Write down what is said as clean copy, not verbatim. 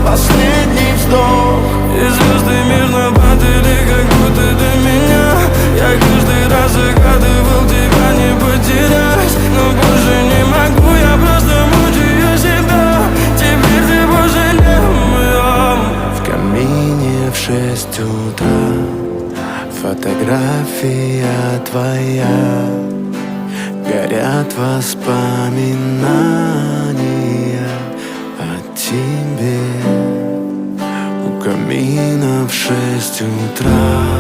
последний вздох. И звезды мирно падали, как будто до меня. Я каждый раз загадывал тебя не потерять, но больше не могу, я просто мучаю себя. Теперь ты пожалел моем. В камине в 6 утра фотография твоя. Горят воспоминания о тебе. У камина в 6 утра.